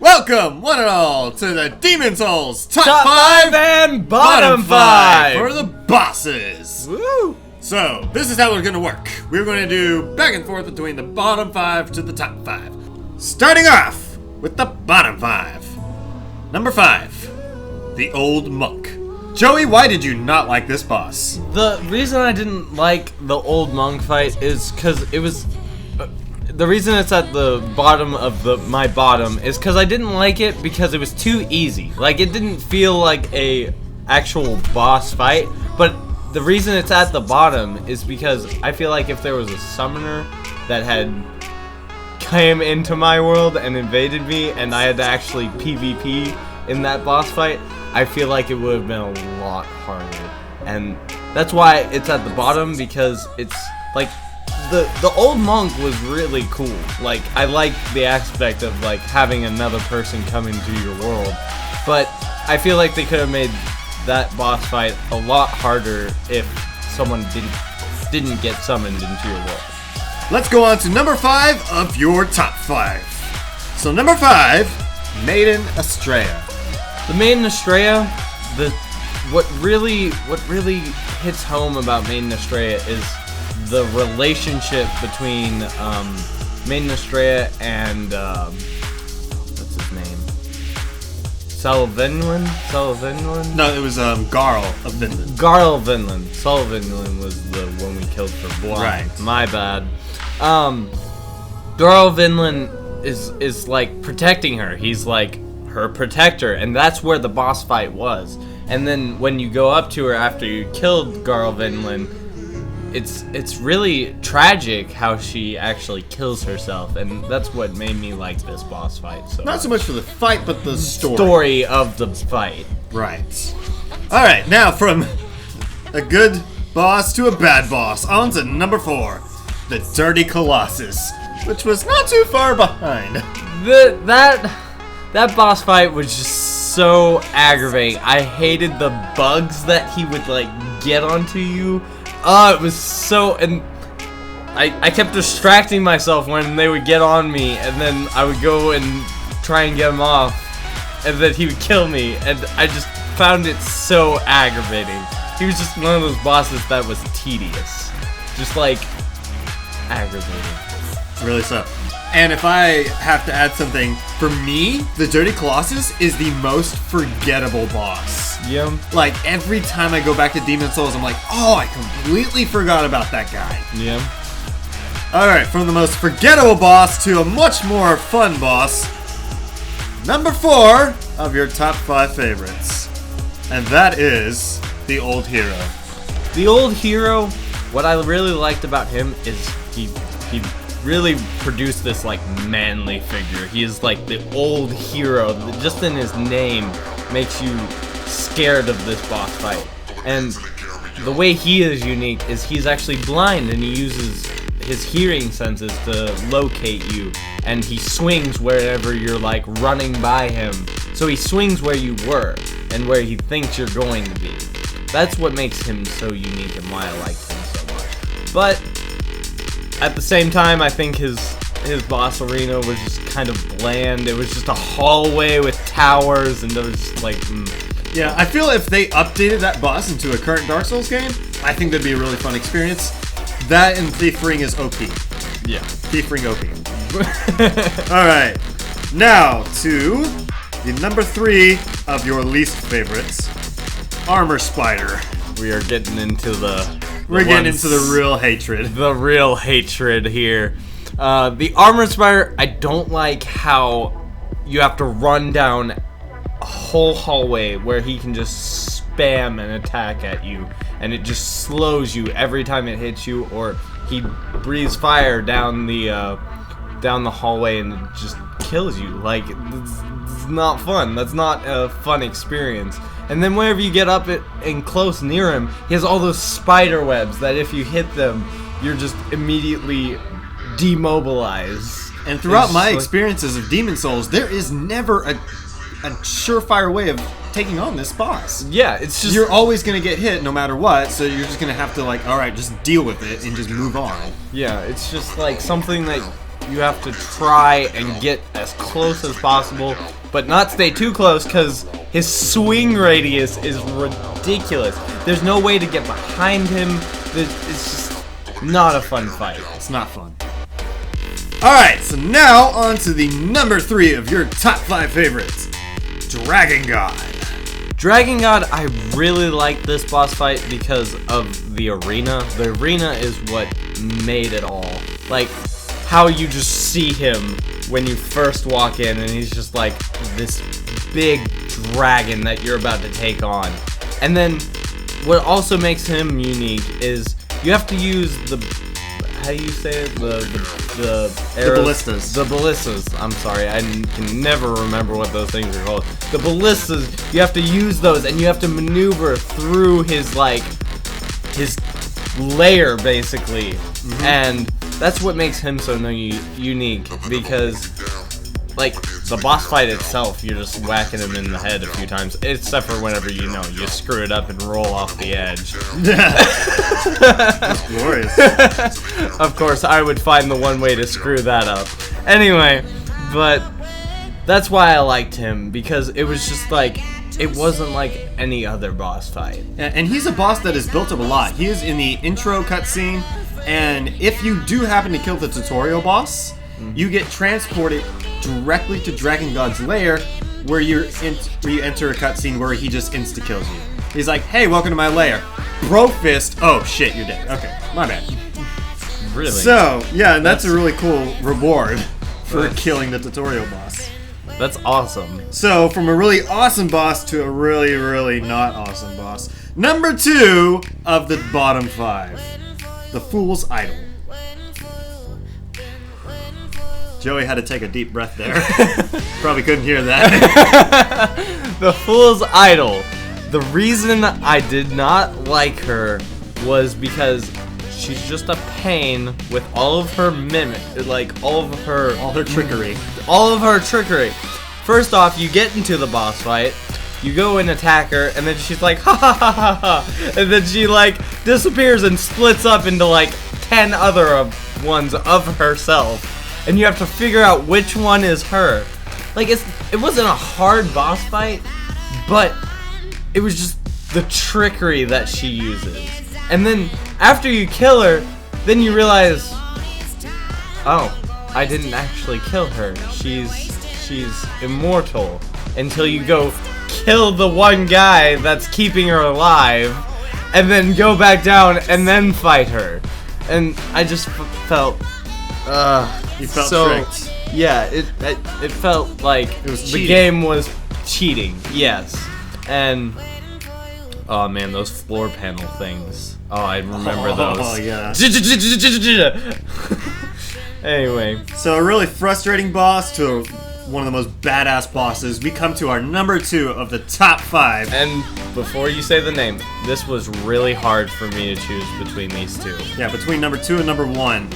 Welcome, one and all, to the Demon Souls Top 5 and Bottom 5 for the bosses. Woo! So, this is how we're going to work. We're going to do back and forth between the bottom 5 to the top 5. Starting off with the bottom 5. Number 5, the Old Monk. Joey, why did you not like this boss? The reason I didn't like the Old Monk fight is because it was... the reason it's at the bottom of my bottom is because I didn't like it because it was too easy. Like, it didn't feel like a actual boss fight, but the reason it's at the bottom is because I feel like if there was a summoner that had came into my world and invaded me and I had to actually PvP in that boss fight, I feel like it would have been a lot harder. And that's why it's at the bottom, because it's like the Old Monk was really cool. Like, I like the aspect of like having another person come into your world, but I feel like they could have made that boss fight a lot harder if someone didn't get summoned into your world. Let's go on to number 5 of your top 5. So number 5, Maiden Astrea. The Maiden Astrea, what really hits home about Maiden Astrea is the relationship between Maiden Astrea and what's his name? Sullivan? No, it was Garl of Vinland. Garl of Vinland. Sullivan was the one we killed for blind. Right. My bad. Garl of Vinland is like protecting her. He's like her protector, and that's where the boss fight was. And then when you go up to her after you killed Garl of Vinland, it's really tragic how she actually kills herself, and that's what made me like this boss fight. So not so much for the fight, but the story of the fight. Right. All right, now from a good boss to a bad boss, on to number 4, the Dirty Colossus, which was not too far behind. That boss fight was just so aggravating. I hated the bugs that he would like get onto you. Oh, it was so... and I kept distracting myself when they would get on me, and then I would go and try and get him off, and then he would kill me, and I just found it so aggravating. He was just one of those bosses that was tedious. Just like, aggravating. Really so. And if I have to add something, for me, the Dirty Colossus is the most forgettable boss. Yeah. Like, every time I go back to Demon Souls, I'm like, oh, I completely forgot about that guy. Yeah. Alright, from the most forgettable boss to a much more fun boss, number 4 of your top 5 favorites. And that is the Old Hero. The Old Hero, what I really liked about him is he really produced this like manly figure. He is like the old hero. Just in his name makes you scared of this boss fight. And the way he is unique is he's actually blind, and he uses his hearing senses to locate you, and he swings wherever you're like running by him. So he swings where you were and where he thinks you're going to be. That's what makes him so unique and why I liked him so much. But at the same time, I think his boss arena was just kind of bland. It was just a hallway with towers, and it was just like... Yeah, I feel if they updated that boss into a current Dark Souls game, I think that'd be a really fun experience. That and Thief Ring is OP. Yeah. Thief Ring OP. Alright, now to the number 3 of your least favorites, Armor Spider. We are getting into We're getting into the real hatred. The real hatred here. The Armor Spider, I don't like how you have to run down a whole hallway where he can just spam an attack at you, and it just slows you every time it hits you, or he breathes fire down the hallway and it just kills you. Like, it's not fun. That's not a fun experience. And then whenever you get up and close near him, he has all those spider webs that if you hit them, you're just immediately demobilized. And throughout my experiences of Demon Souls, there is never a surefire way of taking on this boss. Yeah, it's just... you're always going to get hit no matter what, so you're just going to have to, like, alright, just deal with it and just move on. Yeah, it's just like something that you have to try and get as close as possible, but not stay too close because his swing radius is ridiculous. There's no way to get behind him. It's just not a fun fight. It's not fun. Alright, so now on to the number 3 of your top 5 favorites. Dragon God. Dragon God, I really like this boss fight because of the arena. The arena is what made it all. Like, how you just see him when you first walk in and he's just like this big dragon that you're about to take on. And then what also makes him unique is you have to use the, how do you say it? The arrows, the ballistas. The ballistas. I'm sorry, I can never remember what those things are called. The ballistas, you have to use those and you have to maneuver through his, like, his lair, basically. Mm-hmm. And that's what makes him so unique, because, like, the boss fight itself, you're just whacking him in the head a few times, except for whenever, you know, you screw it up and roll off the edge. That's glorious. Of course, I would find the one way to screw that up. Anyway, but that's why I liked him, because it was just like, it wasn't like any other boss fight. And he's a boss that is built up a lot. He is in the intro cutscene, and if you do happen to kill the tutorial boss, you get transported directly to Dragon God's lair, where you enter a cutscene where he just insta-kills you. He's like, hey, welcome to my lair. Bro fist. Oh, shit, you're dead. Okay, my bad. Really? So, yeah, and that's a really cool reward for killing the tutorial boss. That's awesome. So, from a really awesome boss to a really, really not awesome boss. Number 2 of the bottom 5. The Fool's Idol. Joey had to take a deep breath there. Probably couldn't hear that. The Fool's Idol. The reason I did not like her was because she's just a pain with all of her all her trickery. All of her trickery. First off, you get into the boss fight, you go and attack her, and then she's like, ha ha ha ha ha, and then she like disappears and splits up into like 10 other ones of herself. And you have to figure out which one is her. Like, it wasn't a hard boss fight, but it was just the trickery that she uses. And then after you kill her, then you realize, oh, I didn't actually kill her. She's immortal. Until you go kill the one guy that's keeping her alive, and then go back down and then fight her. And I just felt, you felt so tricked. Yeah, it felt like it was the game was cheating. Yes, and oh man, those floor panel things. Oh, I remember those. Oh yeah. Anyway, so a really frustrating boss to one of the most badass bosses. We come to our number 2 of the top 5. And before you say the name, this was really hard for me to choose between these two. Yeah, between number 2 and number 1.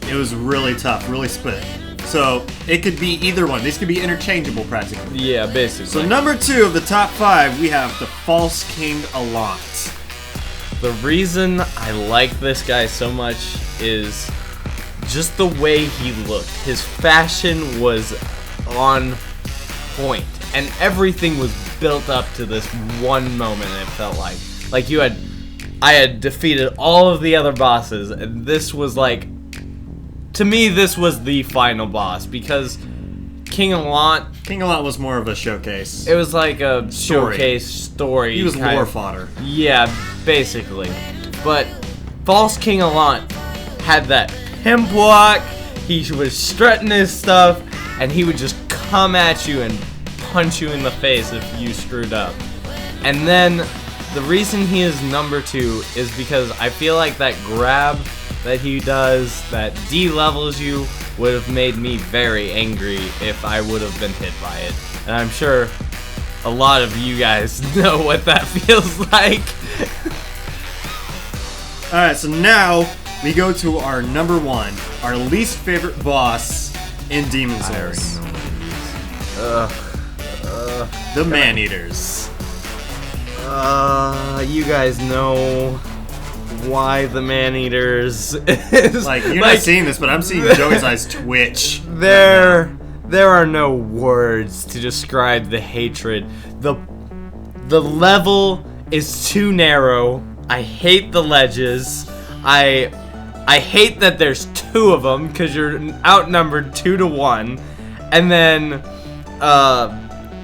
It was really tough, really split. So, it could be either one. These could be interchangeable, practically. Yeah, basically. So, number 2 of the top 5, we have the False King Allant. The reason I like this guy so much is just the way he looked. His fashion was on point, and everything was built up to this one moment, it felt like. Like, I had defeated all of the other bosses, and this was like, to me, this was the final boss, because King Allant was more of a showcase. It was like a showcase story. He was lore fodder. Yeah, basically. But False King Allant had that pimp walk. He was strutting his stuff, and he would just come at you and punch you in the face if you screwed up. And then the reason he is number 2 is because I feel like that grab that he does that de-levels you would have made me very angry if I would have been hit by it. And I'm sure a lot of you guys know what that feels like. Alright, so now we go to our number 1, our least favorite boss in Demon Souls. The Maneaters. You guys know why the Maneaters is Like, you're not seeing this, but I'm seeing Joey's eyes twitch. There are no words to describe the hatred. The level is too narrow. I hate the ledges. I hate that there's 2 of them because you're outnumbered 2 to 1, and then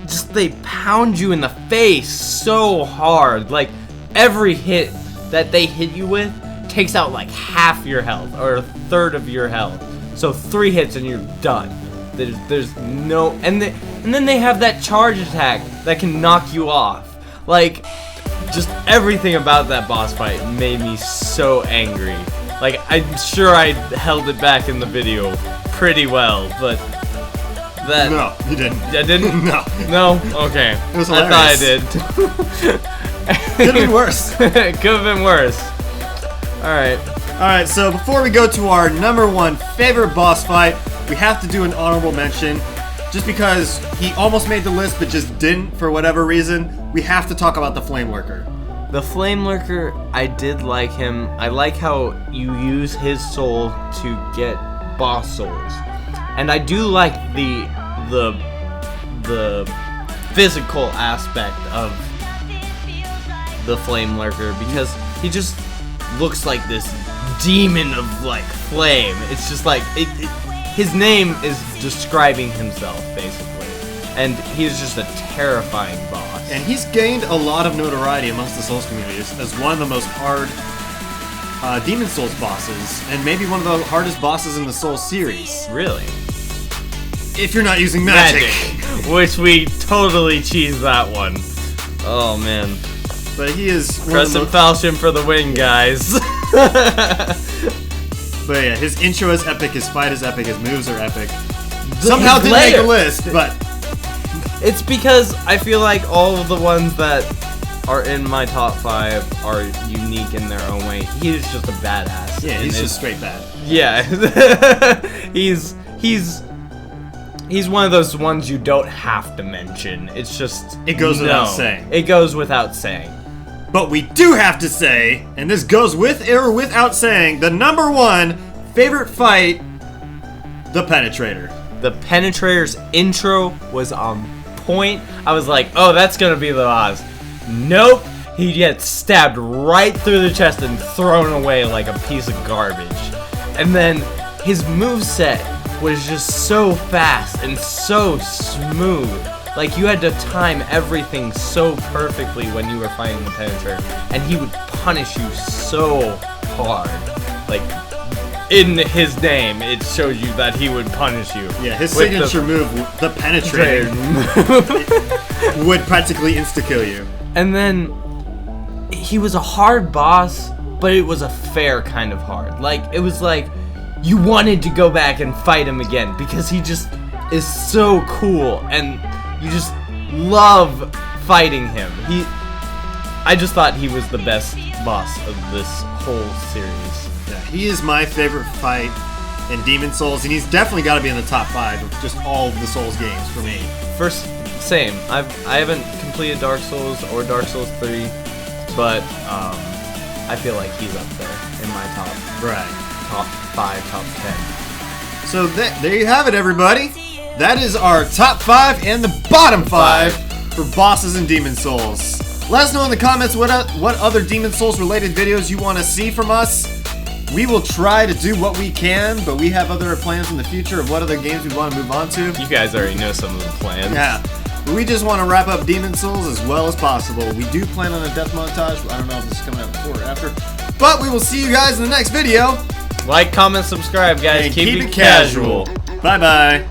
just they pound you in the face so hard. Like every hit that they hit you with takes out like half your health or a third of your health. So 3 hits and you're done. There's no, and then they have that charge attack that can knock you off. Like, just everything about that boss fight made me so angry. Like, I'm sure I held it back in the video pretty well, but that... No, you didn't. I didn't? No. No? Okay. It was hilarious. I thought I did. Could have been worse. Could have been worse. Alright. Alright, so before we go to our number 1 favorite boss fight, we have to do an honorable mention. Just because he almost made the list but just didn't for whatever reason, we have to talk about the Flamelurker. The Flamelurker, I did like him. I like how you use his soul to get boss souls. And I do like the physical aspect of the Flamelurker because he just looks like this demon of like flame. It's just like his name is describing himself basically, and he's just a terrifying boss. And he's gained a lot of notoriety amongst the Souls communities as one of the most hard Demon Souls bosses, and maybe one of the hardest bosses in the Souls series. Really? If you're not using magic. Which we totally cheesed that one. Oh man. But he is Crescent Falchion for the win, guys. But yeah, his intro is epic, his fight is epic, his moves are epic. Somehow didn't make a list, but... It's because I feel like all of the ones that are in my top 5 are unique in their own way. He's just a badass. Yeah, he's just straight bad. Yeah. He's one of those ones you don't have to mention. It's just... It goes without saying. It goes without saying. But we do have to say, and this goes with or without saying, the number 1 favorite fight, the Penetrator. The Penetrator's intro was on point. I was like, oh, that's gonna be the boss. Nope. He gets stabbed right through the chest and thrown away like a piece of garbage. And then his moveset was just so fast and so smooth. Like, you had to time everything so perfectly when you were fighting the Penetrator, and he would punish you so hard. Like, in his name, it shows you that he would punish you. Yeah, his signature move, the Penetrator, would practically insta-kill you. And then, he was a hard boss, but it was a fair kind of hard. Like, it was like, you wanted to go back and fight him again, because he just is so cool, and you just love fighting him. I just thought he was the best boss of this whole series. Yeah, he is my favorite fight in Demon Souls, and he's definitely got to be in the top 5 of just all of the Souls games for me. Same. I haven't completed Dark Souls or Dark Souls 3, but I feel like he's up there in my top 5, top 10. So there you have it, everybody. That is our top 5 and the bottom 5 for bosses in Demon Souls. Let us know in the comments what other Demon Souls related videos you want to see from us. We will try to do what we can, but we have other plans in the future of what other games we want to move on to. You guys already know some of the plans. Yeah. We just want to wrap up Demon Souls as well as possible. We do plan on a death montage. I don't know if this is coming out before or after. But we will see you guys in the next video. Like, comment, subscribe, guys. And keep it casual. Bye-bye.